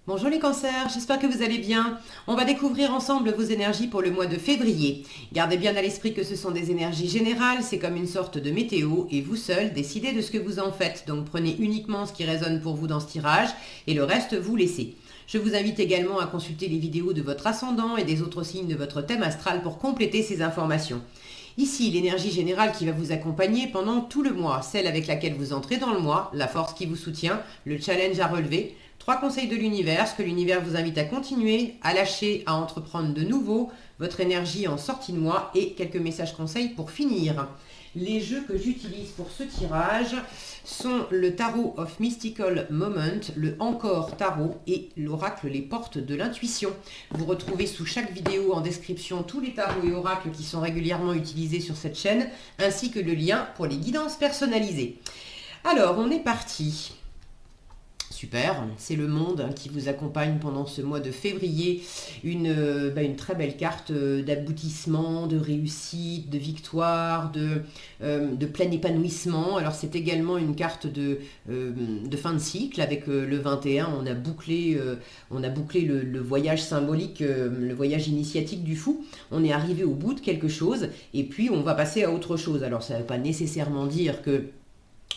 Bonjour les cancers, j'espère que vous allez bien. On va découvrir ensemble vos énergies pour le mois de février. Gardez bien à l'esprit que ce sont des énergies générales, c'est comme une sorte de météo et vous seul décidez de ce que vous en faites. Donc prenez uniquement ce qui résonne pour vous dans ce tirage et le reste vous laissez. Je vous invite également à consulter les vidéos de votre ascendant et des autres signes de votre thème astral pour compléter ces informations. Ici, l'énergie générale qui va vous accompagner pendant tout le mois, celle avec laquelle vous entrez dans le mois, la force qui vous soutient, le challenge à relever. 3 conseils de l'univers, ce que l'univers vous invite à continuer, à lâcher, à entreprendre de nouveau, votre énergie en sortie de mois et quelques messages conseils pour finir. Les jeux que j'utilise pour ce tirage sont le Tarot of Mystical Moment, le Encore Tarot et l'Oracle Les Portes de l'Intuition. Vous retrouvez sous chaque vidéo en description tous les tarots et oracles qui sont régulièrement utilisés sur cette chaîne, ainsi que le lien pour les guidances personnalisées. Alors, on est parti. Super, c'est le monde qui vous accompagne pendant ce mois de février. Une très belle carte d'aboutissement, de réussite, de victoire, de plein épanouissement. Alors c'est également une carte de fin de cycle. Avec le 21, on a bouclé le voyage symbolique, le voyage initiatique du fou. On est arrivé au bout de quelque chose et puis on va passer à autre chose. Alors ça ne veut pas nécessairement dire que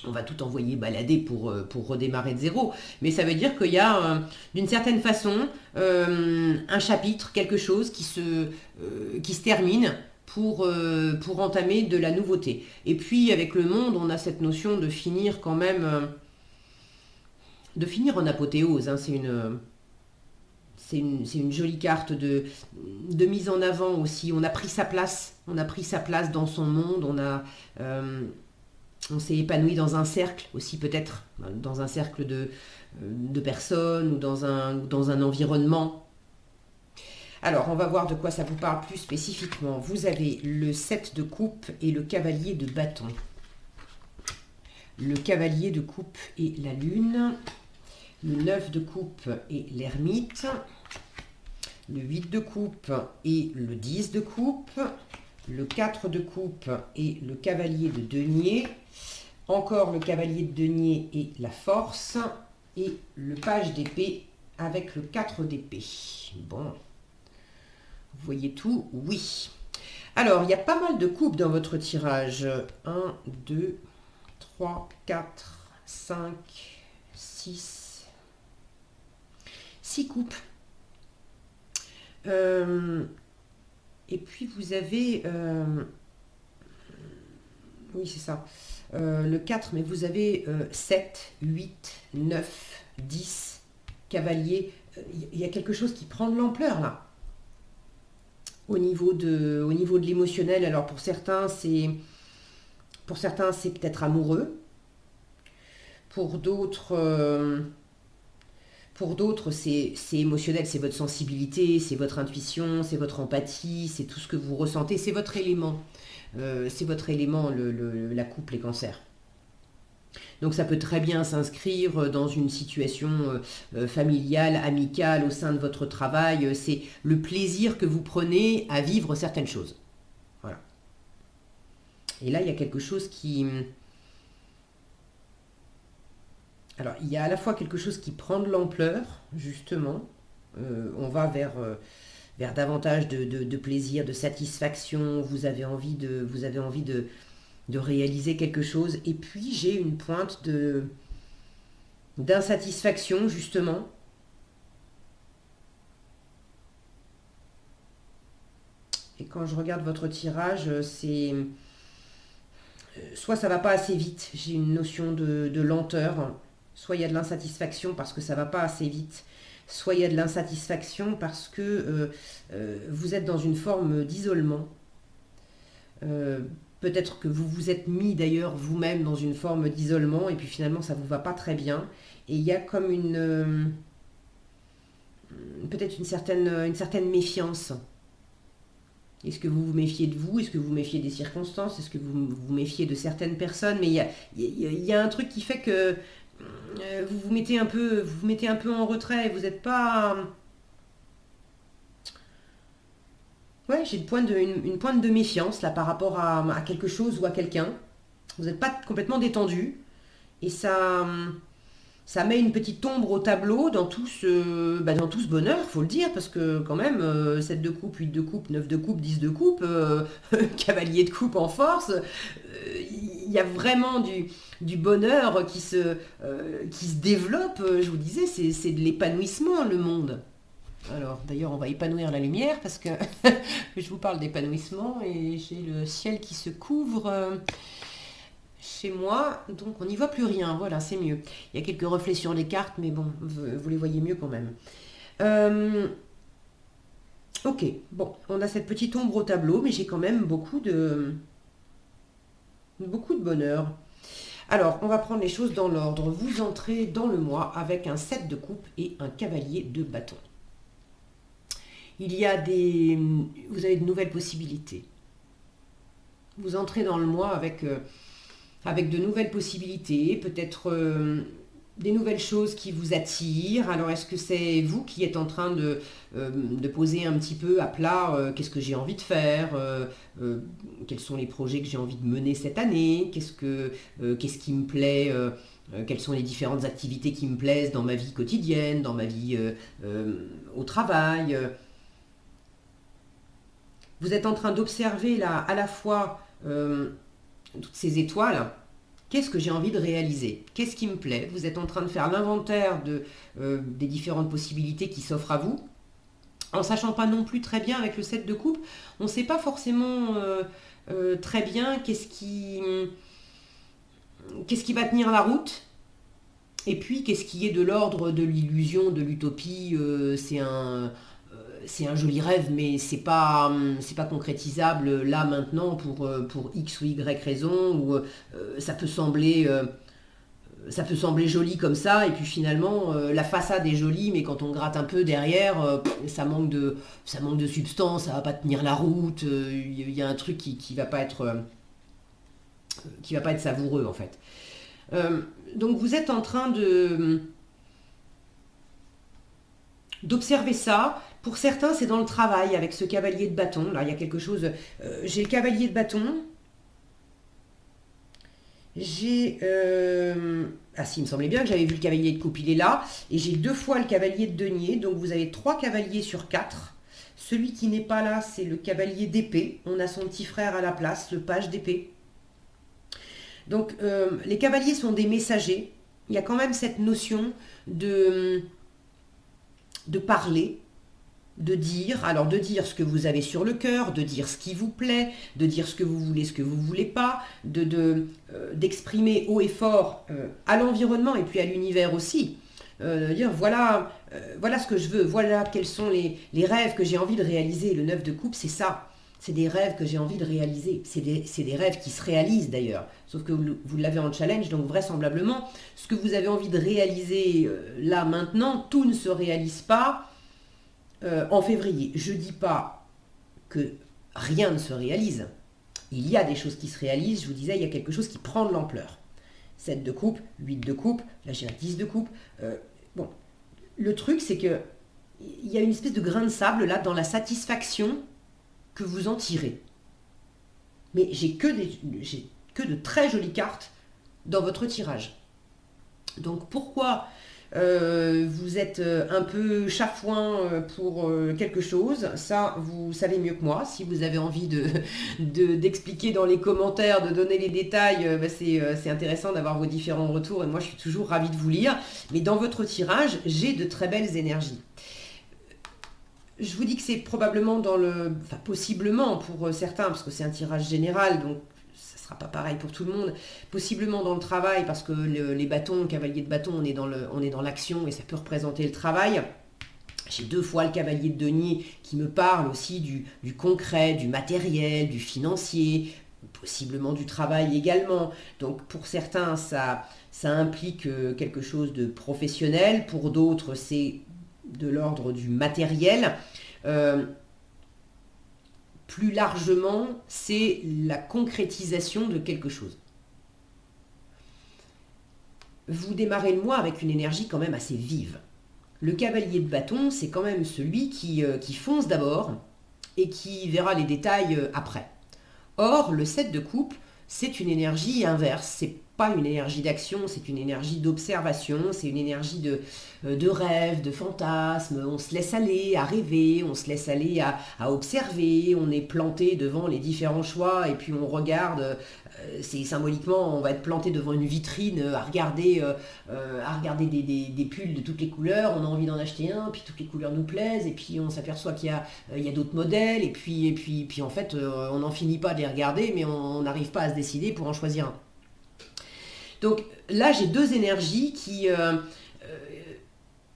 on va tout envoyer balader pour redémarrer de zéro. Mais ça veut dire qu'il y a, d'une certaine façon, un chapitre, quelque chose qui se termine pour entamer de la nouveauté. Et puis, avec le monde, on a cette notion de finir quand même, de finir en apothéose. Hein. C'est une jolie carte de mise en avant aussi. On a pris sa place. On a pris sa place dans son monde. On s'est épanoui dans un cercle aussi peut-être, dans un cercle de personnes ou dans un environnement. Alors, on va voir de quoi ça vous parle plus spécifiquement. Vous avez le 7 de coupe et le cavalier de bâton. Le cavalier de coupe et la lune. Le 9 de coupe et l'ermite. Le 8 de coupe et le 10 de coupe. Le 4 de coupe et le cavalier de denier. Encore le cavalier de denier et la force. Et le page d'épée avec le 4 d'épée. Bon. Vous voyez tout? Oui. Alors, il y a pas mal de coupes dans votre tirage. 1, 2, 3, 4, 5, 6. 6 coupes. Et puis vous avez, oui c'est ça, le 4, mais vous avez 7, 8, 9, 10, cavalier. Il y a quelque chose qui prend de l'ampleur là, au niveau de l'émotionnel. Alors pour certains, c'est peut-être amoureux. Pour d'autres, c'est émotionnel, c'est votre sensibilité, c'est votre intuition, c'est votre empathie, c'est tout ce que vous ressentez, c'est votre élément. La coupe, les cancers. Donc ça peut très bien s'inscrire dans une situation familiale, amicale, au sein de votre travail. C'est le plaisir que vous prenez à vivre certaines choses. Voilà. Et là, il y a quelque chose qui... Alors, il y a à la fois quelque chose qui prend de l'ampleur, justement. On va vers davantage de plaisir, de satisfaction. Vous avez envie de réaliser quelque chose. Et puis, j'ai une pointe d'insatisfaction, justement. Et quand je regarde votre tirage, c'est... Soit ça va pas assez vite, j'ai une notion de lenteur. Soit il y a de l'insatisfaction parce que ça va pas assez vite. Soit il y a de l'insatisfaction parce que vous êtes dans une forme d'isolement. Peut-être que vous vous êtes mis d'ailleurs vous-même dans une forme d'isolement et puis finalement ça vous va pas très bien. Et il y a comme peut-être une certaine méfiance. Est-ce que vous vous méfiez de vous? Est-ce que vous vous méfiez des circonstances? Est-ce que vous vous méfiez de certaines personnes? Mais il y a un truc qui fait que vous vous mettez un peu en retrait. Vous n'êtes pas... Ouais, j'ai une pointe de méfiance là par rapport à quelque chose ou à quelqu'un. Vous n'êtes pas complètement détendu. Et ça... Ça met une petite ombre au tableau dans dans tout ce bonheur, faut le dire, parce que quand même, 7 de coupe, 8 de coupe, 9 de coupe, 10 de coupe, cavalier de coupe en force, il y a vraiment du bonheur qui se développe. Je vous disais, c'est de l'épanouissement, le monde. Alors, d'ailleurs, on va épanouir la lumière, parce que je vous parle d'épanouissement, et j'ai le ciel qui se couvre chez moi, donc on n'y voit plus rien, voilà, c'est mieux. Il y a quelques reflets sur les cartes, mais bon, vous les voyez mieux quand même. Ok, bon, on a cette petite ombre au tableau, mais j'ai quand même beaucoup de bonheur. Alors, on va prendre les choses dans l'ordre. Vous entrez dans le mois avec un 7 de coupe et un cavalier de bâton. Vous avez de nouvelles possibilités. Vous entrez dans le mois avec de nouvelles possibilités, peut-être des nouvelles choses qui vous attirent. Alors, est-ce que c'est vous qui êtes en train de poser un petit peu à plat qu'est-ce que j'ai envie de faire, quels sont les projets que j'ai envie de mener cette année, qu'est-ce qui me plaît, quelles sont les différentes activités qui me plaisent dans ma vie quotidienne, dans ma vie au travail. Vous êtes en train d'observer là à la fois toutes ces étoiles. Qu'est-ce que j'ai envie de réaliser? Qu'est-ce qui me plaît? Vous êtes en train de faire l'inventaire des différentes possibilités qui s'offrent à vous, en sachant pas non plus très bien avec le 7 de coupe. On ne sait pas forcément très bien qu'est-ce qui va tenir la route. Et puis, qu'est-ce qui est de l'ordre de l'illusion, de l'utopie. C'est un joli rêve, mais c'est pas concrétisable là maintenant pour X ou Y raison, ou ça peut sembler joli comme ça, et puis finalement la façade est jolie, mais quand on gratte un peu derrière, ça manque de substance, ça va pas tenir la route, il y a un truc qui va pas être savoureux en fait. Donc vous êtes en train d'observer ça. Pour certains, c'est dans le travail, avec ce cavalier de bâton. Là, il y a quelque chose... j'ai le cavalier de bâton. J'ai... Ah si, il me semblait bien que j'avais vu le cavalier de coupe, il est là. Et j'ai 2 fois le cavalier de denier. Donc vous avez 3 cavaliers sur 4. Celui qui n'est pas là, c'est le cavalier d'épée. On a son petit frère à la place, le page d'épée. Donc les cavaliers sont des messagers. Il y a quand même cette notion de parler, de dire ce que vous avez sur le cœur, de dire ce qui vous plaît, de dire ce que vous voulez, ce que vous ne voulez pas, d'exprimer haut et fort à l'environnement et puis à l'univers aussi. De dire voilà ce que je veux, voilà quels sont les rêves que j'ai envie de réaliser. Le 9 de coupe, c'est ça. C'est des rêves que j'ai envie de réaliser. C'est des rêves qui se réalisent d'ailleurs. Sauf que vous l'avez en challenge, donc vraisemblablement, ce que vous avez envie de réaliser là maintenant, tout ne se réalise pas en février. Je ne dis pas que rien ne se réalise. Il y a des choses qui se réalisent. Je vous disais, il y a quelque chose qui prend de l'ampleur. 7 de coupe, 8 de coupe, là j'ai un 10 de coupe. Bon, le truc c'est que il y a une espèce de grain de sable là dans la satisfaction que vous en tirez. Mais j'ai que de très jolies cartes dans votre tirage. Donc pourquoi vous êtes un peu chafouin pour quelque chose, ça vous savez mieux que moi. Si vous avez envie d'expliquer dans les commentaires, de donner les détails, c'est intéressant d'avoir vos différents retours et moi je suis toujours ravie de vous lire. Mais dans votre tirage, j'ai de très belles énergies. Je vous dis que c'est probablement possiblement pour certains, parce que c'est un tirage général, donc ça ne sera pas pareil pour tout le monde, possiblement dans le travail, parce que les bâtons, cavalier de bâton, on est dans l'action et ça peut représenter le travail. J'ai 2 fois le cavalier de denier qui me parle aussi du concret, du matériel, du financier, possiblement du travail également. Donc pour certains, ça implique quelque chose de professionnel, pour d'autres, c'est de l'ordre du matériel. Plus largement, c'est la concrétisation de quelque chose. Vous démarrez le mois avec une énergie quand même assez vive. Le cavalier de bâton, c'est quand même celui qui fonce d'abord et qui verra les détails après. Or, le 7 de coupe, c'est une énergie inverse. pas une énergie d'action, c'est une énergie d'observation, c'est une énergie de rêve, de fantasme. On se laisse aller à rêver, on se laisse aller à observer, on est planté devant les différents choix et puis on regarde, c'est symboliquement, on va être planté devant une vitrine à regarder des pulls de toutes les couleurs, on a envie d'en acheter un, puis toutes les couleurs nous plaisent et puis on s'aperçoit qu'il y a d'autres modèles et puis en fait on n'en finit pas de les regarder mais on n'arrive pas à se décider pour en choisir un. Donc là, j'ai deux énergies qui...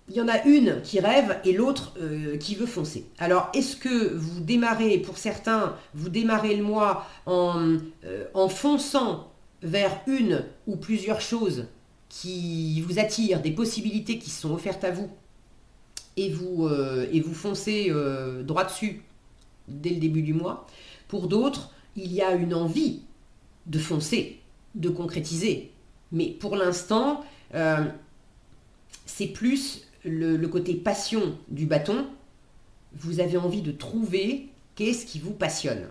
il y en a une qui rêve et l'autre qui veut foncer. Alors, est-ce que vous démarrez, pour certains, vous démarrez le mois en fonçant vers une ou plusieurs choses qui vous attirent, des possibilités qui se sont offertes à vous, et vous foncez droit dessus dès le début du mois. Pour d'autres, il y a une envie de foncer, de concrétiser. Mais pour l'instant, c'est plus le côté passion du bâton. Vous avez envie de trouver qu'est-ce qui vous passionne.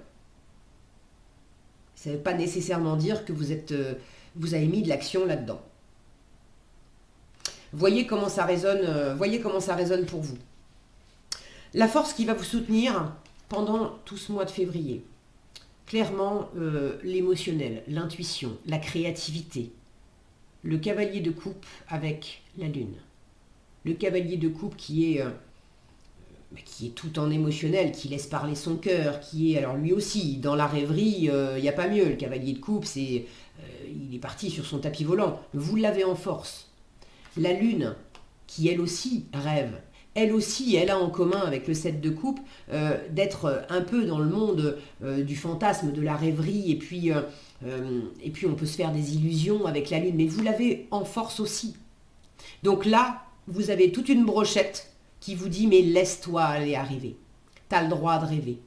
Ça ne veut pas nécessairement dire que vous avez mis de l'action là-dedans. Voyez comment ça résonne pour vous. La force qui va vous soutenir pendant tout ce mois de février. Clairement, l'émotionnel, l'intuition, la créativité. Le cavalier de coupe avec la lune. Le cavalier de coupe qui est tout en émotionnel, qui laisse parler son cœur, qui est, alors lui aussi, dans la rêverie, il n'y a pas mieux. Le cavalier de coupe, il est parti sur son tapis volant. Vous l'avez en force. La lune, qui elle aussi rêve. Elle aussi, elle a en commun avec le 7 de coupe d'être un peu dans le monde du fantasme, de la rêverie, et puis on peut se faire des illusions avec la lune, mais vous l'avez en force aussi. Donc là, vous avez toute une brochette qui vous dit, mais laisse-toi aller arriver. Tu as le droit de rêver.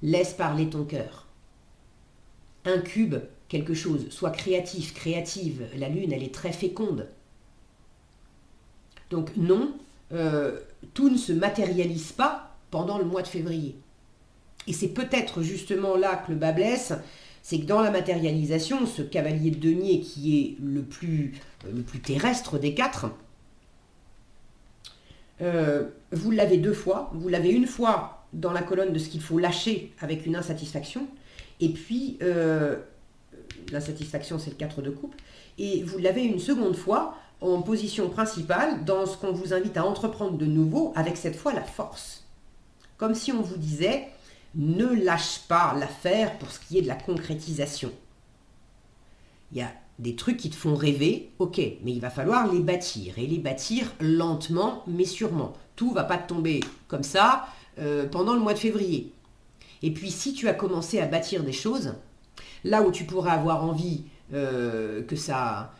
Laisse parler ton cœur. Incube quelque chose, sois créatif, créative. La lune, elle est très féconde. Donc non, tout ne se matérialise pas pendant le mois de février. Et c'est peut-être justement là que le bât blesse, c'est que dans la matérialisation, ce cavalier de denier qui est le plus terrestre des quatre, vous l'avez deux fois. Vous l'avez une fois dans la colonne de ce qu'il faut lâcher avec une insatisfaction, et puis l'insatisfaction c'est le 4 de coupe, et vous l'avez une seconde fois en position principale dans ce qu'on vous invite à entreprendre de nouveau, avec cette fois la force. Comme si on vous disait, ne lâche pas l'affaire pour ce qui est de la concrétisation. Il y a des trucs qui te font rêver, ok, mais il va falloir les bâtir, et les bâtir lentement mais sûrement. Tout ne va pas te tomber comme ça pendant le mois de février. Et puis si tu as commencé à bâtir des choses, là où tu pourrais avoir envie que ça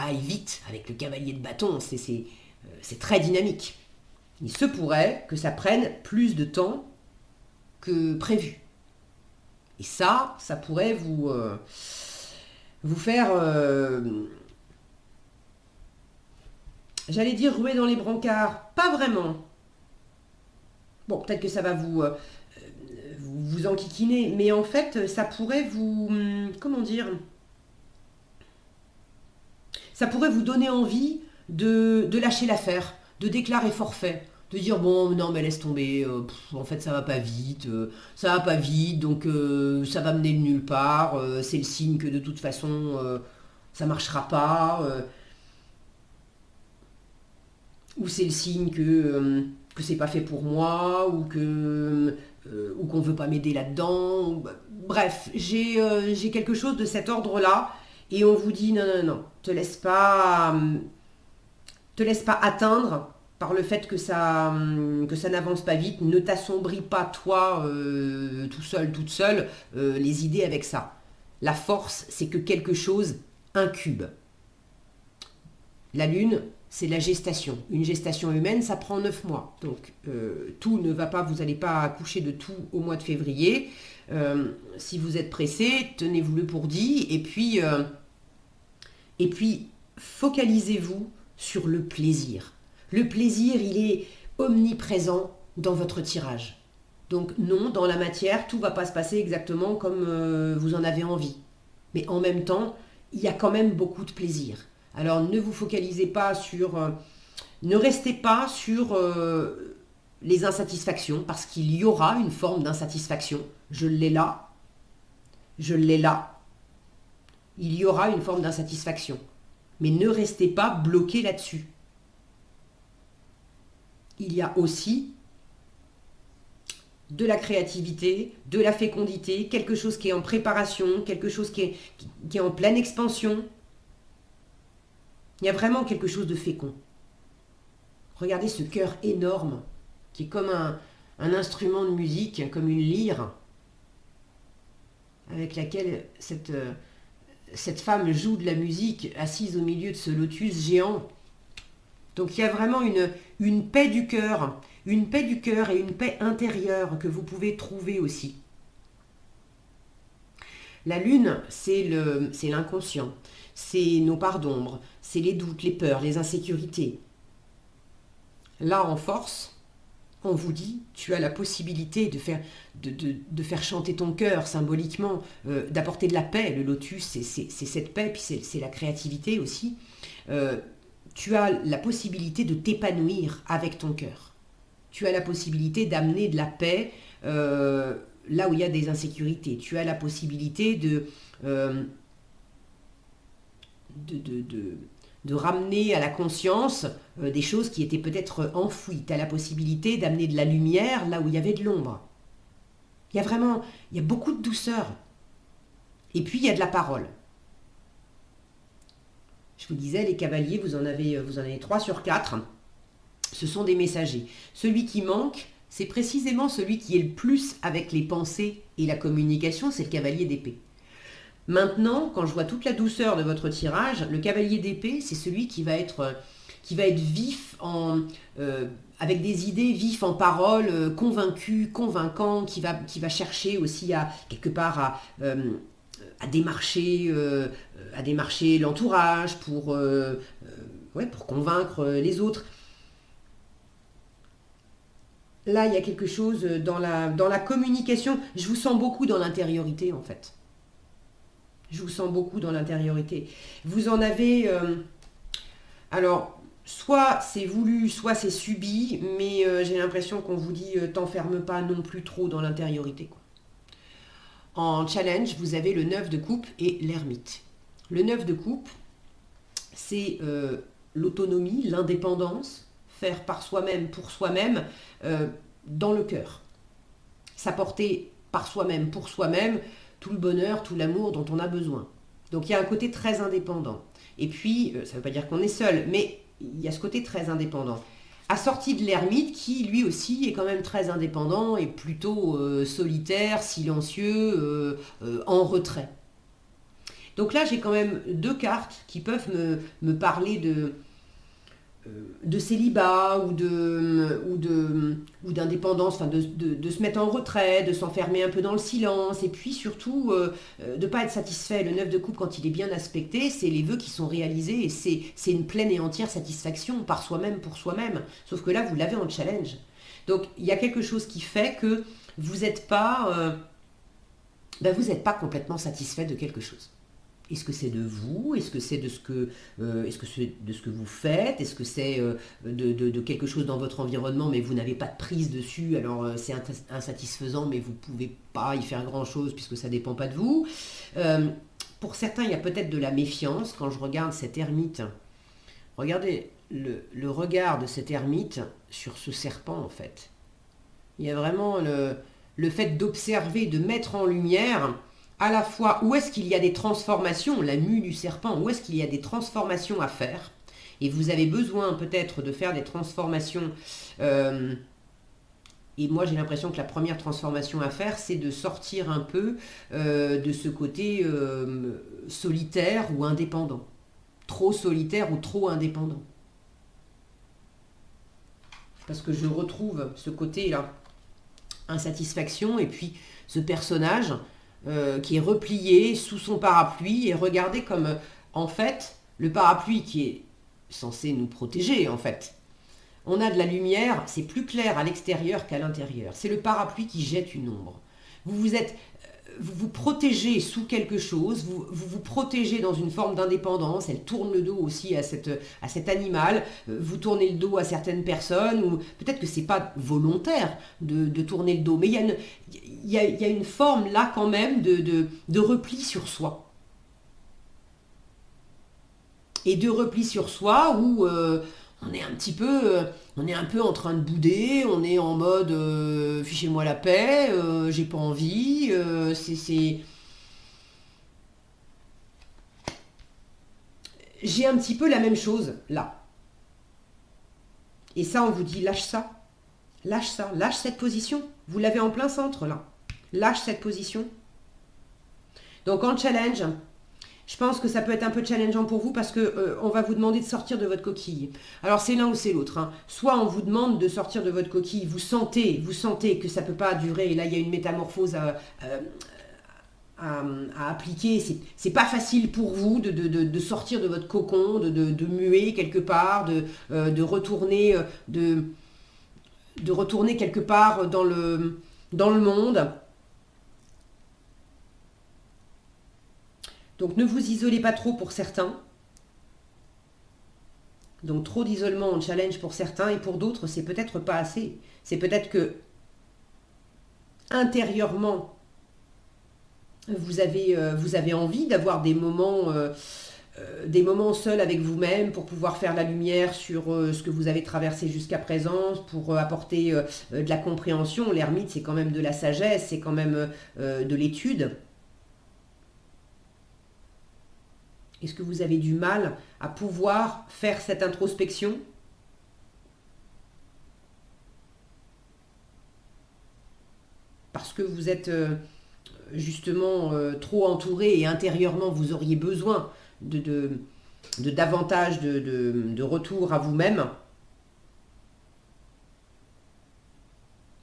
aille vite avec le cavalier de bâton, c'est très dynamique. Il se pourrait que ça prenne plus de temps que prévu. Et ça pourrait vous faire, j'allais dire rouer dans les brancards, pas vraiment. Bon, peut-être que ça va vous enquiquiner, mais en fait, ça pourrait vous, comment dire, ça pourrait vous donner envie de lâcher l'affaire, de déclarer forfait, de dire bon non mais laisse tomber, en fait ça va pas vite, donc ça va mener nulle part, c'est le signe que de toute façon ça marchera pas, ou c'est le signe que c'est pas fait pour moi, ou qu'on veut pas m'aider là-dedans, bref, j'ai quelque chose de cet ordre-là. Et on vous dit non, te laisse pas atteindre par le fait que ça n'avance pas vite, ne t'assombris pas toi tout seul, toute seule, les idées avec ça. La force, c'est que quelque chose incube. La lune, c'est la gestation. Une gestation humaine, ça prend 9 mois. Donc tout ne va pas, vous n'allez pas accoucher de tout au mois de février. Si vous êtes pressé, tenez-vous-le pour dit, et puis focalisez-vous sur le plaisir. Le plaisir, il est omniprésent dans votre tirage. Donc non, dans la matière, tout ne va pas se passer exactement comme vous en avez envie. Mais en même temps, il y a quand même beaucoup de plaisir. Alors ne vous focalisez pas sur... ne restez pas sur les insatisfactions, parce qu'il y aura une forme d'insatisfaction. Je l'ai là. Je l'ai là. Il y aura une forme d'insatisfaction. Mais ne restez pas bloqué là-dessus. Il y a aussi de la créativité, de la fécondité, quelque chose qui est en préparation, quelque chose qui est en pleine expansion. Il y a vraiment quelque chose de fécond. Regardez ce cœur énorme, qui est comme un instrument de musique, comme une lyre, avec laquelle cette femme joue de la musique, assise au milieu de ce lotus géant. Donc il y a vraiment une paix du cœur, et une paix intérieure que vous pouvez trouver aussi. La lune, c'est l'inconscient, c'est nos parts d'ombre, c'est les doutes, les peurs, les insécurités. Là, en force, on vous dit, tu as la possibilité de faire chanter ton cœur symboliquement, d'apporter de la paix. Le lotus, c'est cette paix, puis c'est la créativité aussi. Tu as la possibilité de t'épanouir avec ton cœur. Tu as la possibilité d'amener de la paix là où il y a des insécurités. Tu as la possibilité de ramener à la conscience des choses qui étaient peut-être enfouies. Tu as la possibilité d'amener de la lumière là où il y avait de l'ombre. Il y a beaucoup de douceur. Et puis il y a de la parole. Je vous disais, les cavaliers, vous en avez 3 sur 4. Ce sont des messagers. Celui qui manque, c'est précisément celui qui est le plus avec les pensées et la communication, c'est le cavalier d'épée. Maintenant, quand je vois toute la douceur de votre tirage, le cavalier d'épée, c'est celui qui va être vif, avec des idées vives en parole, convaincu, convaincant, qui va chercher aussi quelque part à démarcher l'entourage pour convaincre les autres. Là, il y a quelque chose dans la communication. Je vous sens beaucoup dans l'intériorité, en fait. Je vous sens beaucoup dans l'intériorité. Vous en avez... alors, soit c'est voulu, soit c'est subi, mais j'ai l'impression qu'on vous dit t'enferme pas non plus trop dans l'intériorité, quoi. En challenge, vous avez le 9 de coupe et l'ermite. Le 9 de coupe, c'est l'autonomie, l'indépendance, faire par soi-même, pour soi-même, dans le cœur. S'apporter par soi-même, pour soi-même, tout le bonheur, tout l'amour dont on a besoin. Donc il y a un côté très indépendant. Et puis, ça ne veut pas dire qu'on est seul, mais il y a ce côté très indépendant. Assorti de l'ermite qui, lui aussi, est quand même très indépendant et plutôt solitaire, silencieux, en retrait. Donc là, j'ai quand même 2 cartes qui peuvent me parler de célibat ou d'indépendance, enfin de se mettre en retrait, de s'enfermer un peu dans le silence, et puis surtout de ne pas être satisfait. Le 9 de coupe, quand il est bien aspecté, c'est les vœux qui sont réalisés, et c'est une pleine et entière satisfaction par soi-même, pour soi-même. Sauf que là, vous l'avez en challenge. Donc, il y a quelque chose qui fait que vous n'êtes pas complètement satisfait de quelque chose. Est-ce que c'est de vous? Est-ce que c'est de ce que vous faites? Est-ce que c'est de quelque chose dans votre environnement, mais vous n'avez pas de prise dessus, alors c'est insatisfaisant, mais vous ne pouvez pas y faire grand-chose puisque ça ne dépend pas de vous. Pour certains, il y a peut-être de la méfiance. Quand je regarde cet ermite, regardez le regard de cet ermite sur ce serpent, en fait. Il y a vraiment le fait d'observer, de mettre en lumière à la fois où est-ce qu'il y a des transformations, la mue du serpent, où est-ce qu'il y a des transformations à faire, et vous avez besoin peut-être de faire des transformations, et moi j'ai l'impression que la première transformation à faire, c'est de sortir un peu de ce côté solitaire ou indépendant, trop solitaire ou trop indépendant. Parce que je retrouve ce côté-là, insatisfaction, et puis ce personnage qui est replié sous son parapluie, et regardez comme, en fait, le parapluie qui est censé nous protéger, en fait. On a de la lumière, c'est plus clair à l'extérieur qu'à l'intérieur. C'est le parapluie qui jette une ombre. Vous êtes vous vous protégez sous quelque chose, vous protégez dans une forme d'indépendance, elle tourne le dos aussi à cet animal, vous tournez le dos à certaines personnes, ou peut-être que c'est pas volontaire de tourner le dos, mais il y a une forme là quand même de repli sur soi. Et de repli sur soi où on est un petit peu, on est un peu en train de bouder, on est en mode fichez-moi la paix, j'ai pas envie, j'ai un petit peu la même chose là. Et ça, on vous dit lâche ça, lâche cette position. Vous l'avez en plein centre là. Lâche cette position. Donc en challenge, je pense que ça peut être un peu challengeant pour vous parce que on va vous demander de sortir de votre coquille. Alors c'est l'un ou c'est l'autre, hein. Soit on vous demande de sortir de votre coquille, vous sentez que ça ne peut pas durer, et là il y a une métamorphose à appliquer. C'est pas facile pour vous de sortir de votre cocon, de muer quelque part, de retourner, de retourner quelque part dans le monde. Donc ne vous isolez pas trop pour certains. Donc trop d'isolement en challenge pour certains, et pour d'autres c'est peut-être pas assez. C'est peut-être que intérieurement vous avez envie d'avoir des moments seuls avec vous-même pour pouvoir faire la lumière sur ce que vous avez traversé jusqu'à présent, pour apporter de la compréhension. L'ermite, c'est quand même de la sagesse, c'est quand même de l'étude. Est-ce que vous avez du mal à pouvoir faire cette introspection ? Parce que vous êtes justement trop entouré, et intérieurement vous auriez besoin de davantage de retour à vous-même.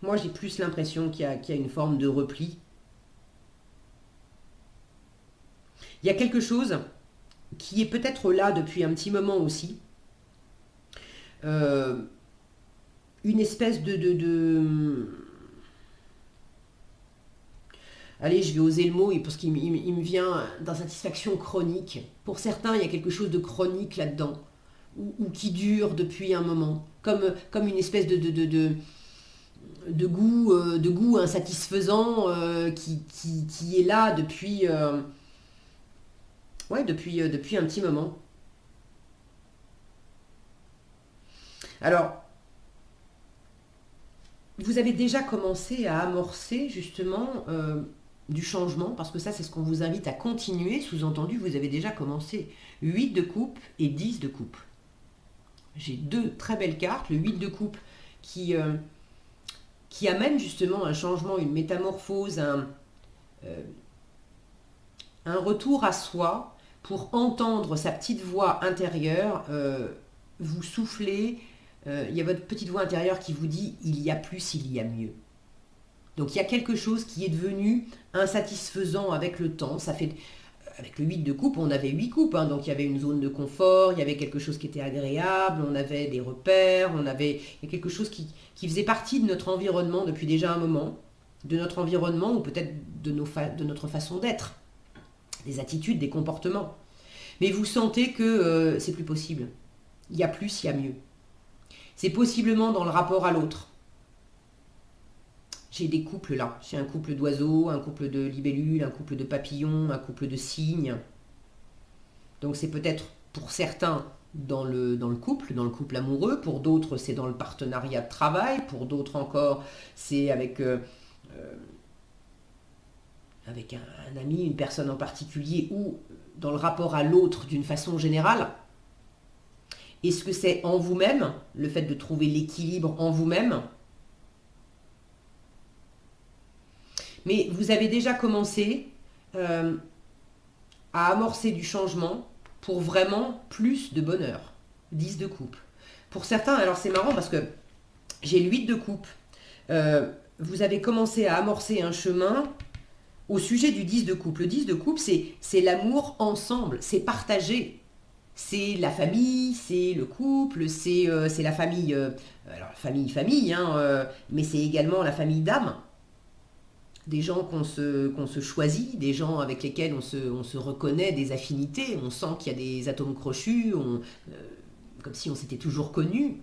Moi j'ai plus l'impression qu'il y a une forme de repli. Il y a quelque chose qui est peut-être là depuis un petit moment aussi. Une espèce allez, je vais oser le mot, parce qu'il me vient d'insatisfaction chronique. Pour certains, il y a quelque chose de chronique là-dedans, ou qui dure depuis un moment, comme une espèce de goût insatisfaisant qui est là depuis un petit moment. Alors, vous avez déjà commencé à amorcer justement du changement, parce que ça c'est ce qu'on vous invite à continuer, sous-entendu vous avez déjà commencé. 8 de coupe et 10 de coupe. J'ai deux très belles cartes, le 8 de coupe qui amène justement un changement, une métamorphose, un retour à soi, pour entendre sa petite voix intérieure vous souffler. Il y a votre petite voix intérieure qui vous dit il y a plus, il y a mieux. Donc il y a quelque chose qui est devenu insatisfaisant avec le temps. Ça fait, avec le 8 de coupe, on avait 8 coupes, hein, donc il y avait une zone de confort, il y avait quelque chose qui était agréable, on avait des repères, il y a quelque chose qui faisait partie de notre environnement depuis déjà un moment, de notre environnement, ou peut-être de notre façon d'être, des attitudes, des comportements. Mais vous sentez que c'est plus possible. Il y a plus, il y a mieux. C'est possiblement dans le rapport à l'autre. J'ai des couples là. J'ai un couple d'oiseaux, un couple de libellules, un couple de papillons, un couple de cygnes. Donc c'est peut-être pour certains dans le couple amoureux. Pour d'autres, c'est dans le partenariat de travail. Pour d'autres encore, c'est avec un ami, une personne en particulier, ou dans le rapport à l'autre d'une façon générale. Est-ce que c'est en vous-même, le fait de trouver l'équilibre en vous-même? Mais vous avez déjà commencé à amorcer du changement pour vraiment plus de bonheur. 10 de coupe. Pour certains, alors c'est marrant parce que j'ai le 8 de coupe. Vous avez commencé à amorcer un chemin au sujet du 10 de coupe. Le 10 de coupe, c'est l'amour ensemble, c'est partager. C'est la famille, c'est le couple, c'est la famille, alors famille, hein, mais c'est également la famille d'âme. des gens qu'on se choisit, des gens avec lesquels on se reconnaît, des affinités, on sent qu'il y a des atomes crochus, comme si on s'était toujours connus.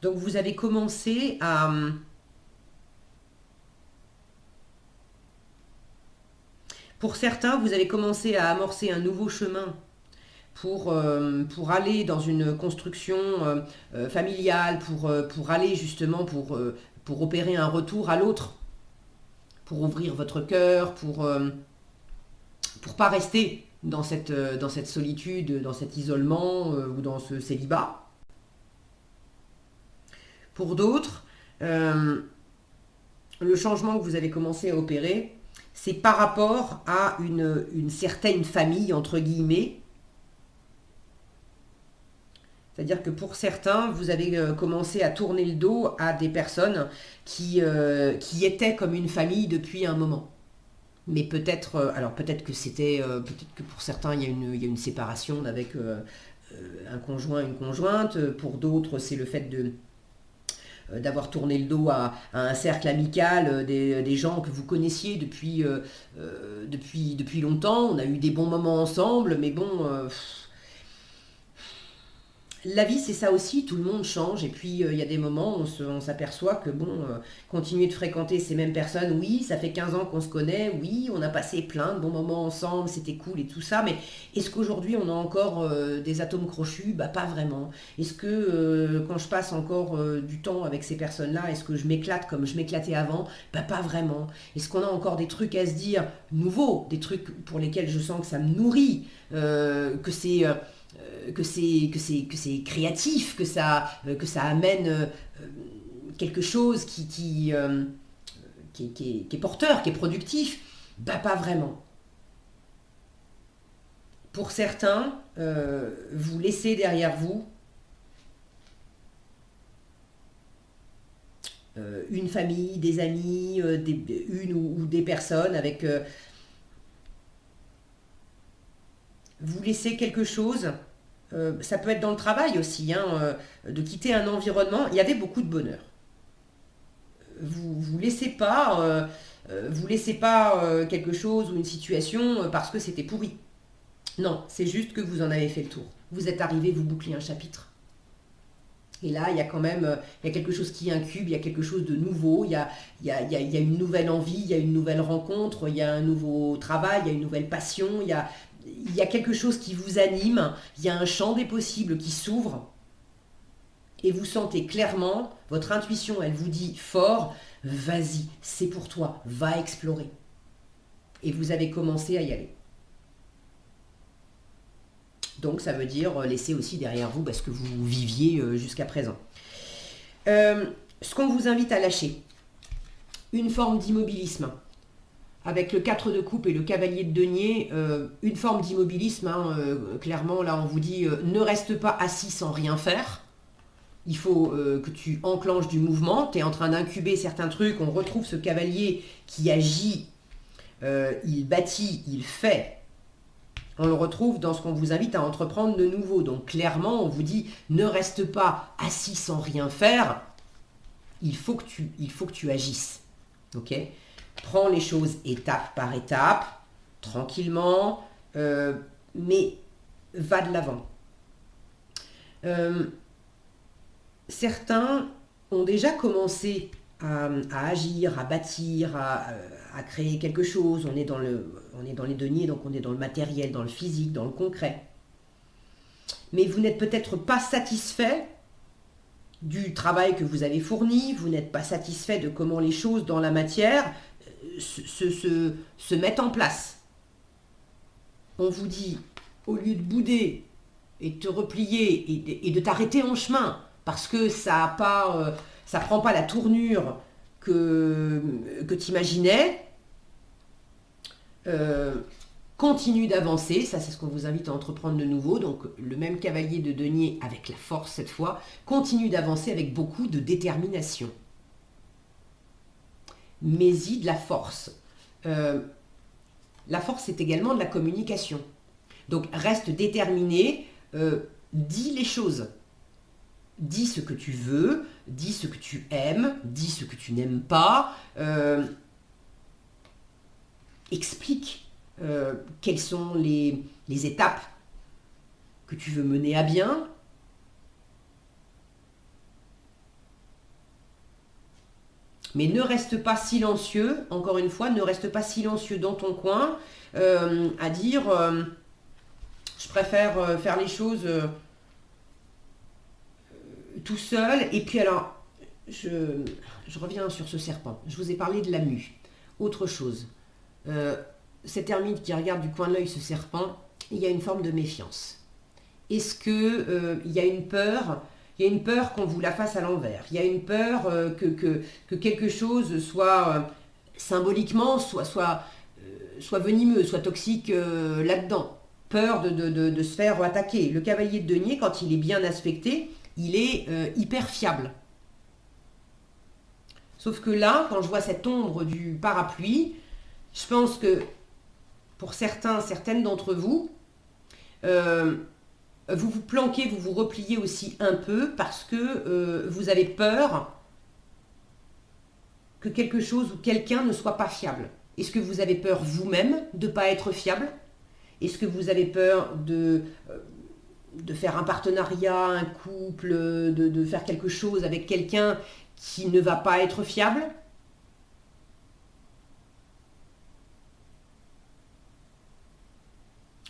Donc vous avez commencé à... Pour certains, vous avez commencé à amorcer un nouveau chemin pour aller dans une construction familiale, pour aller justement, pour opérer un retour à l'autre, pour ouvrir votre cœur, pour pas rester dans cette solitude, dans cet isolement ou dans ce célibat. Pour d'autres, le changement que vous avez commencé à opérer, c'est par rapport à une certaine famille, entre guillemets. C'est-à-dire que pour certains, vous avez commencé à tourner le dos à des personnes qui étaient comme une famille depuis un moment. Mais peut-être, alors peut-être que peut-être que pour certains, il y a une séparation avec un conjoint, une conjointe. Pour d'autres, c'est le fait d'avoir tourné le dos à un cercle amical, des gens que vous connaissiez depuis longtemps. On a eu des bons moments ensemble, mais bon, la vie c'est ça aussi, tout le monde change, et puis il y a des moments où on s'aperçoit que bon, continuer de fréquenter ces mêmes personnes, oui, ça fait 15 ans qu'on se connaît, oui, on a passé plein de bons moments ensemble, c'était cool et tout ça, mais est-ce qu'aujourd'hui on a encore des atomes crochus? Bah pas vraiment. Est-ce que quand je passe encore du temps avec ces personnes-là, est-ce que je m'éclate comme je m'éclatais avant? Bah pas vraiment. Est-ce qu'on a encore des trucs à se dire nouveaux, des trucs pour lesquels je sens que ça me nourrit, que c'est créatif, que ça amène quelque chose qui est porteur, qui est productif? Bah pas vraiment. Pour certains, vous laissez derrière vous une famille, des amis, une ou des personnes avec... vous laissez quelque chose. Ça peut être dans le travail aussi, hein, de quitter un environnement. Il y avait beaucoup de bonheur. Vous laissez pas quelque chose ou une situation parce que c'était pourri. Non, c'est juste que vous en avez fait le tour. Vous êtes arrivé, vous bouclez un chapitre. Et là, il y a quand même, il y a quelque chose qui incube, il y a quelque chose de nouveau, il y a une nouvelle envie, il y a une nouvelle rencontre, il y a un nouveau travail, il y a une nouvelle passion, il y a quelque chose qui vous anime, il y a un champ des possibles qui s'ouvre, et vous sentez clairement, votre intuition, elle vous dit fort, vas-y, c'est pour toi, va explorer. Et vous avez commencé à y aller. Donc ça veut dire laisser aussi derrière vous ce que vous viviez jusqu'à présent. Ce qu'on vous invite à lâcher, une forme d'immobilisme. Avec le 4 de coupe et le cavalier de denier, une forme d'immobilisme, hein, clairement, là on vous dit ne reste pas assis sans rien faire. Il faut que tu enclenches du mouvement, tu es en train d'incuber certains trucs, on retrouve ce cavalier qui agit, il bâtit, il fait. On le retrouve dans ce qu'on vous invite à entreprendre de nouveau. Donc clairement, on vous dit ne reste pas assis sans rien faire, il faut que tu agisses. Ok ? Prends les choses étape par étape, tranquillement, mais va de l'avant. Certains ont déjà commencé à agir, à bâtir, à créer quelque chose. On est dans les deniers, donc on est dans le matériel, dans le physique, dans le concret. Mais vous n'êtes peut-être pas satisfait du travail que vous avez fourni, vous n'êtes pas satisfait de comment les choses dans la matière se mettent en place. On vous dit, au lieu de bouder et de te replier et de t'arrêter en chemin, parce que ça prend pas la tournure que tu imaginais, continue d'avancer, ça c'est ce qu'on vous invite à entreprendre de nouveau, donc le même cavalier de denier avec la force cette fois, continue d'avancer avec beaucoup de détermination. Mais-y de la force. La force c'est également de la communication. Donc reste déterminé, dis les choses. dis ce que tu veux, dis ce que tu aimes, dis ce que tu n'aimes pas, explique quelles sont les étapes que tu veux mener à bien. Mais ne reste pas silencieux, encore une fois, ne reste pas silencieux dans ton coin, à dire je préfère faire les choses tout seul. Et puis alors, je reviens sur ce serpent. Je vous ai parlé de la mue. Autre chose, cet ermite qui regarde du coin de l'œil ce serpent, il y a une forme de méfiance. Est-ce que il y a une peur? Il y a une peur qu'on vous la fasse à l'envers. Il y a une peur que quelque chose soit symboliquement, soit venimeux, soit toxique là-dedans. Peur de se faire attaquer. Le cavalier de denier, quand il est bien aspecté, il est hyper fiable. Sauf que là, quand je vois cette ombre du parapluie, je pense que pour certaines d'entre vous, vous vous planquez, vous vous repliez aussi un peu parce que vous avez peur que quelque chose ou quelqu'un ne soit pas fiable. Est-ce que vous avez peur vous-même de ne pas être fiable? Est-ce que vous avez peur de faire un partenariat, un couple, de faire quelque chose avec quelqu'un qui ne va pas être fiable?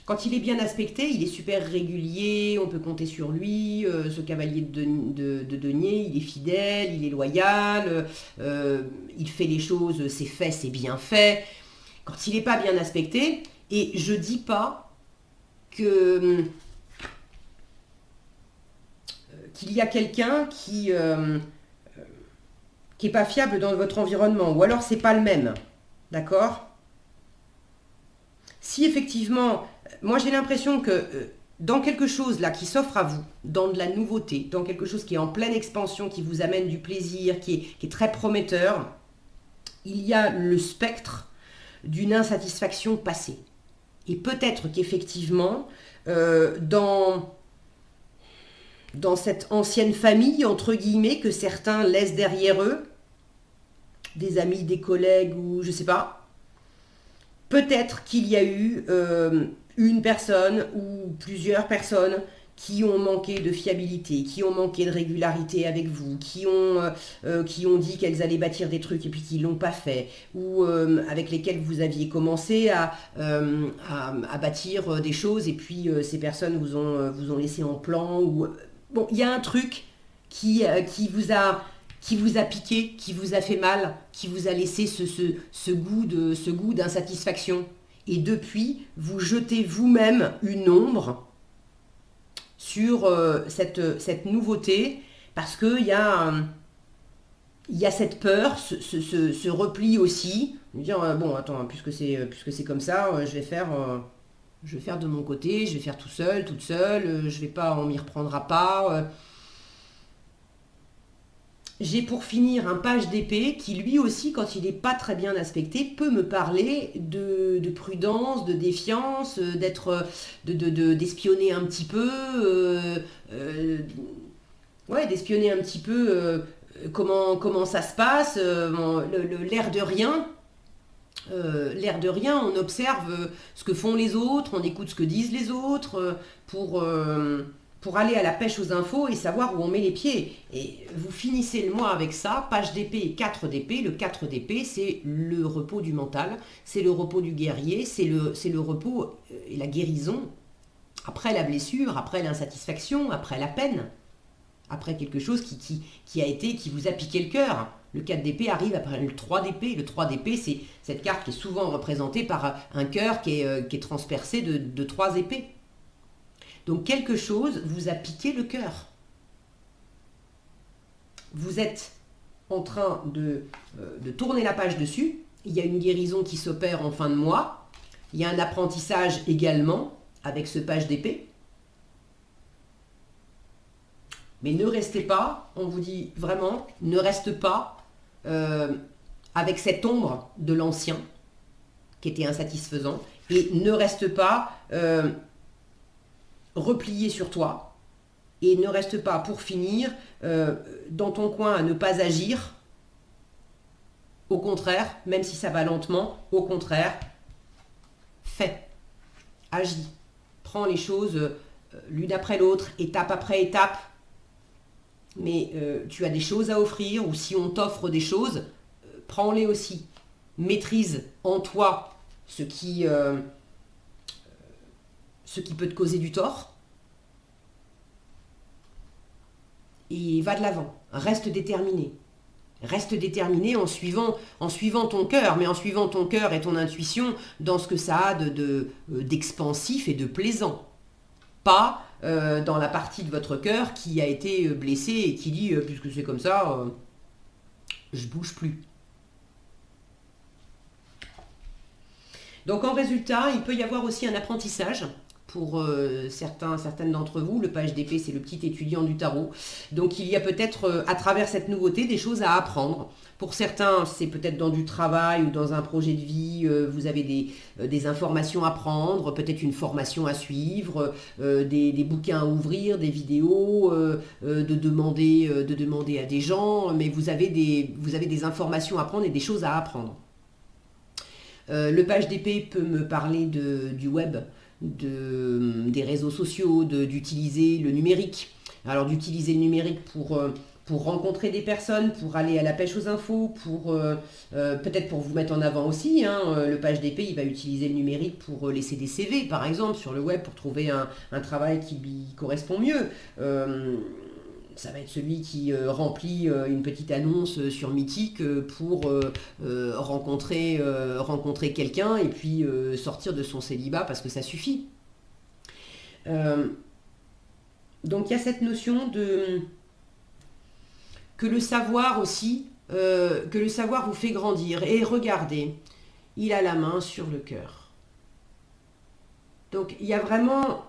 Quand il est bien aspecté, il est super régulier, on peut compter sur lui, ce cavalier de denier, il est fidèle, il est loyal, il fait les choses, c'est fait, c'est bien fait. Quand il n'est pas bien aspecté, et je dis pas qu'il y a quelqu'un qui est pas fiable dans votre environnement, ou alors c'est pas le même, d'accord? Si effectivement, moi j'ai l'impression que dans quelque chose là qui s'offre à vous, dans de la nouveauté, dans quelque chose qui est en pleine expansion, qui vous amène du plaisir, qui est très prometteur, il y a le spectre d'une insatisfaction passée. Et peut-être qu'effectivement, dans cette ancienne famille, entre guillemets, que certains laissent derrière eux, des amis, des collègues ou je sais pas, peut-être qu'il y a eu une personne ou plusieurs personnes qui ont manqué de fiabilité, qui ont manqué de régularité avec vous, qui ont dit qu'elles allaient bâtir des trucs et puis qui ne l'ont pas fait, ou avec lesquelles vous aviez commencé à bâtir des choses et puis ces personnes vous ont laissé en plan. Bon, il y a un truc qui vous a piqué, qui vous a fait mal, qui vous a laissé ce goût d'insatisfaction. Et depuis, vous jetez vous-même une ombre sur cette nouveauté, parce qu'il y a cette peur, ce repli aussi, de dire bon attends, puisque c'est comme ça, je vais faire de mon côté, je vais faire tout seul, toute seule, je vais pas, on m'y reprendra pas. J'ai pour finir un page d'épée qui lui aussi, quand il n'est pas très bien aspecté, peut me parler de prudence, de défiance, d'espionner un petit peu, d'espionner un petit peu comment ça se passe, l'air de rien. On observe ce que font les autres, on écoute ce que disent les autres pour aller à la pêche aux infos et savoir où on met les pieds. Et vous finissez le mois avec ça, page d'épée et 4 d'épée. Le 4 d'épée, c'est le repos du mental, c'est le repos du guerrier, c'est le repos et la guérison après la blessure, après l'insatisfaction, après la peine, après quelque chose qui vous a piqué le cœur. Le 4 d'épée arrive après le 3 d'épée. Le 3 d'épée, c'est cette carte qui est souvent représentée par un cœur qui est transpercé de 3 épées. Donc quelque chose vous a piqué le cœur. Vous êtes en train de tourner la page dessus. Il y a une guérison qui s'opère en fin de mois. Il y a un apprentissage également avec ce page d'épée. Mais ne restez pas, on vous dit vraiment, ne reste pas avec cette ombre de l'ancien qui était insatisfaisant. Et ne reste pas replié sur toi. Et ne reste pas, pour finir, dans ton coin à ne pas agir. Au contraire, même si ça va lentement, au contraire, fais, agis. Prends les choses l'une après l'autre, étape après étape. Mais tu as des choses à offrir, ou si on t'offre des choses, prends-les aussi. Maîtrise en toi ce qui peut te causer du tort. Et va de l'avant, reste déterminé. Reste déterminé en suivant ton cœur, mais en suivant ton cœur et ton intuition dans ce que ça a d'expansif et de plaisant. Pas dans la partie de votre cœur qui a été blessée et qui dit, puisque c'est comme ça, je bouge plus. Donc en résultat, il peut y avoir aussi un apprentissage pour certaines d'entre vous. Le page d'épée, c'est le petit étudiant du tarot. Donc il y a peut-être, à travers cette nouveauté, des choses à apprendre. Pour certains, c'est peut-être dans du travail ou dans un projet de vie, vous avez des informations à prendre, peut-être une formation à suivre, des bouquins à ouvrir, des vidéos, de demander à des gens, mais vous avez des informations à prendre et des choses à apprendre. Le page d'épée peut me parler du web, des réseaux sociaux, d'utiliser le numérique. Alors d'utiliser le numérique pour rencontrer des personnes, pour aller à la pêche aux infos, peut-être pour vous mettre en avant aussi. Le page d'épée, il va utiliser le numérique pour laisser des CV, par exemple, sur le web, pour trouver un travail qui lui correspond mieux. Ça va être celui qui remplit une petite annonce sur Mythique pour rencontrer quelqu'un et puis sortir de son célibat parce que ça suffit. Donc il y a cette notion que le savoir aussi, que le savoir vous fait grandir. Et regardez, il a la main sur le cœur. Donc il y a vraiment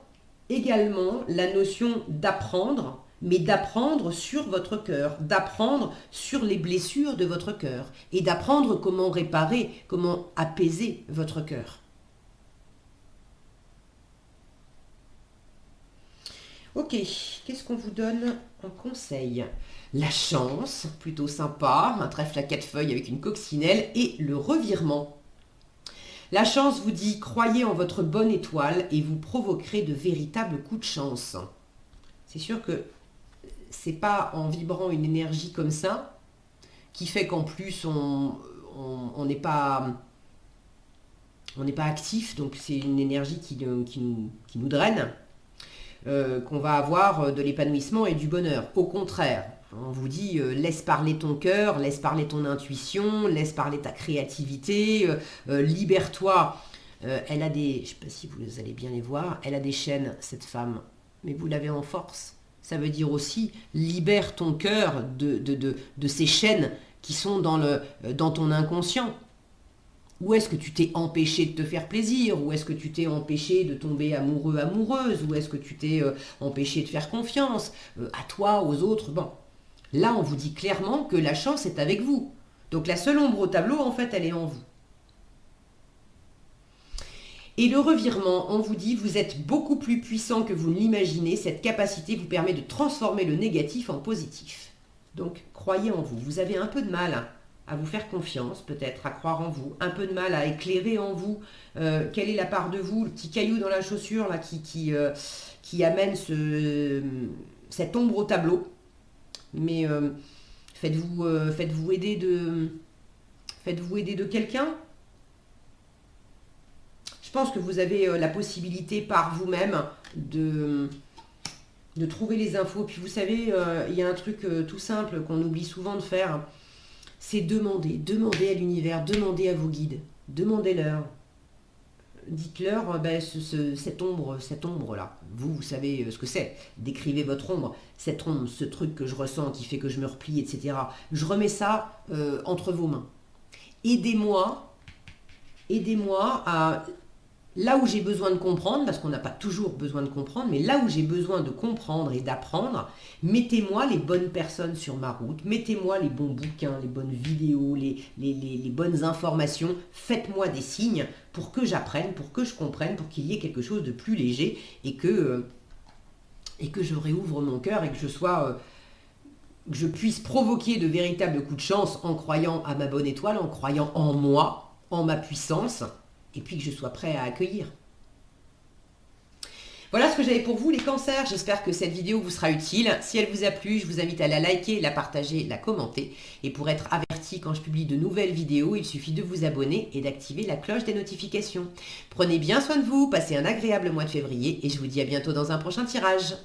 également la notion d'apprendre, mais d'apprendre sur votre cœur, d'apprendre sur les blessures de votre cœur et d'apprendre comment réparer, comment apaiser votre cœur. Ok, qu'est-ce qu'on vous donne en conseil? La chance, plutôt sympa, un trèfle à 4 feuilles avec une coccinelle et le revirement. La chance vous dit, croyez en votre bonne étoile et vous provoquerez de véritables coups de chance. C'est sûr que c'est pas en vibrant une énergie comme ça qui fait qu'en plus on n'est pas actif, donc c'est une énergie qui nous draine, qu'on va avoir de l'épanouissement et du bonheur. Au contraire, on vous dit laisse parler ton cœur, laisse parler ton intuition, laisse parler ta créativité, libère-toi. Elle a des, je ne sais pas si vous allez bien les voir, elle a des chaînes, cette femme, mais vous l'avez en force. Ça veut dire aussi, libère ton cœur de ces chaînes qui sont dans ton inconscient. Où est-ce que tu t'es empêché de te faire plaisir? Où est-ce que tu t'es empêché de tomber amoureux, amoureuse? Où est-ce que tu t'es empêché de faire confiance? À toi, aux autres? Bon, là on vous dit clairement que la chance est avec vous. Donc la seule ombre au tableau, en fait, elle est en vous. Et le revirement, on vous dit, vous êtes beaucoup plus puissant que vous ne l'imaginez. Cette capacité vous permet de transformer le négatif en positif. Donc, croyez en vous. Vous avez un peu de mal à vous faire confiance, peut-être, à croire en vous. Un peu de mal à éclairer en vous. Quelle est la part de vous, le petit caillou dans la chaussure là, qui amène cette ombre au tableau. Mais faites-vous aider de quelqu'un. Je pense que vous avez la possibilité par vous-même de trouver les infos. Puis vous savez, il y a un truc tout simple qu'on oublie souvent de faire, c'est demander. Demandez à l'univers, demandez à vos guides, demandez-leur. Dites-leur cette ombre-là. Vous savez ce que c'est. Décrivez votre ombre. Cette ombre, ce truc que je ressens qui fait que je me replie, etc. Je remets ça entre vos mains. Aidez-moi à... Là où j'ai besoin de comprendre, parce qu'on n'a pas toujours besoin de comprendre, mais là où j'ai besoin de comprendre et d'apprendre, mettez-moi les bonnes personnes sur ma route, mettez-moi les bons bouquins, les bonnes vidéos, les bonnes informations, faites-moi des signes pour que j'apprenne, pour que je comprenne, pour qu'il y ait quelque chose de plus léger et que et que je réouvre mon cœur et que que je puisse provoquer de véritables coups de chance en croyant à ma bonne étoile, en croyant en moi, en ma puissance, et puis que je sois prêt à accueillir. Voilà ce que j'avais pour vous les cancers, j'espère que cette vidéo vous sera utile. Si elle vous a plu, je vous invite à la liker, la partager, la commenter. Et pour être averti quand je publie de nouvelles vidéos, il suffit de vous abonner et d'activer la cloche des notifications. Prenez bien soin de vous, passez un agréable mois de février et je vous dis à bientôt dans un prochain tirage.